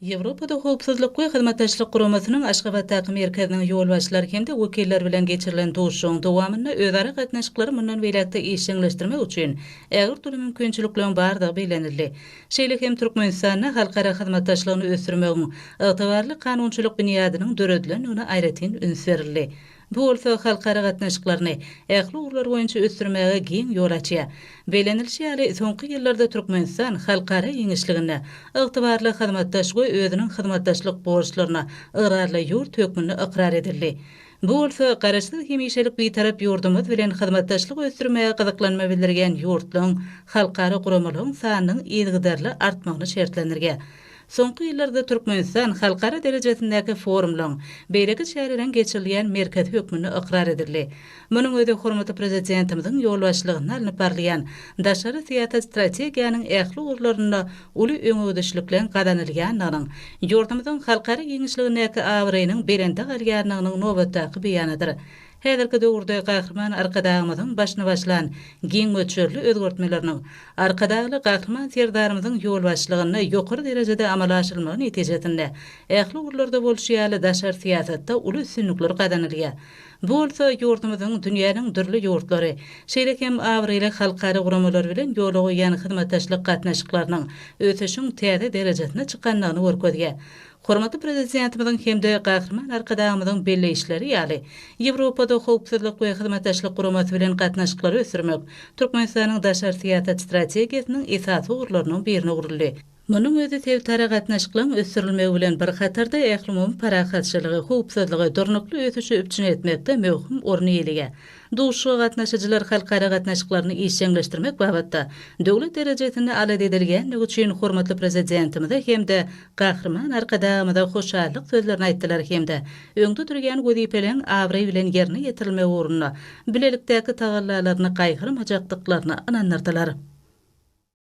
Yevropada Howpsuzlyk we Hyzmatdaşlyk Guramasynyň Aşgabat taky merkeziniň ýolbaşçylary hemde wekiller bilen geçirilen duruşyň dowamynda özara gatnaşyklary mundan beýlekde işleňleşdirmek üçin ägir türlü mümkinçilikler bardygy belenildi. Şeýle hem Türkmenistanyň halkara hyzmatdaşlygyny ösdürmegiň ygtybarly kanunçylyk büniýadynyň döredilenigine aýratyn üns berildi. Bu bolsa halkara gatnaşyklaryny ähli urlar boýunça ösdürmäge giň ýol açýar. Belenilşi soňky ýyllarda Türkmenistan halkara ýeňişligine, ygtybarly hyzmatdaşlygy özüniň hyzmatdaşlyk borçlaryna yrarly ýurt hökmüni ikrar edildi. Bu bolsa garaşsyz hemişelik bir tarap ýurdumyz bilen hyzmatdaşlyk ösdürmäge gyzyklanma bildirgen ýurtlaryň halkara guramalaryň sanynyň ýygydarly artmagyny şertlendirgen. Soňky ýyllarda Türkmenistan halkara derejesindäki forumlaryň beýleki şäherden geçirilýän merkez hökmüni ikrar edildi. Munyň özi hormatly prezidentimiziň ýolbaşçylygyna alynıp barylan daşary syýasat strategiýanyň ähli urlaryna uly öňüdüşliklen gadanylýanynyň ýurdumyzyň halkara ýeňişligindäki awrynyň berende galýanynyň nowatdaky beýanydyr. Häzirki döwürde gahrman arkadagymyzyň başyna başlan giň göçerli özgörtmeleriniň arkadagy gahrman serdarymyzyň ýolbaşçylygyny ýokary derejede amala aşyrylmagy netijesinde ähli urlarda bolşýaly daşary syýasatda uly üstünlikler gadanylýar. Bu bolsa ýurdumyzyň dünýäniň dürli ýurtlary, şeýle hem awryly halkara guramalar bilen ýolagy ýany hyzmatdaşlyk gatnaşyklarynyň ösüşiň täze derejesine çykkanlygyny görkezýär. Hormatly prezidentimiziň hemde gahrman arkadagymyzyň belleýişleri ýaly Ýewropada howpsuzlyk we hyzmatdaşlyk guramasy bilen gatnaşyklary ösdürmek Türkmenistanyň daşary syýasat strategiýasynyň esasy urlarynyň birine gurildy. Munyň özi tewtara gatnaşyklaryň ösdürilmegi bilen bir hatarda ähli parahatçylygy, howpsuzlygy durnukly ösüşi üçin etmekde möhüm orny ýelige. Duşu gatnaşyjylar halkara gatnaşyklaryny işleňleşdirmek babatda döwlet derejesinde alad edilgen üçin hormatly prezidentimize hemde gahrman arkadagymyza hoşallyk sözlerini aýtdylar hemde öňde durýan wezipeleň awry bilen ýerine ýetirilmegi ugrunda bilelikdäki tagallalaryny gaýgyrmajakdyklaryny ananlardylar.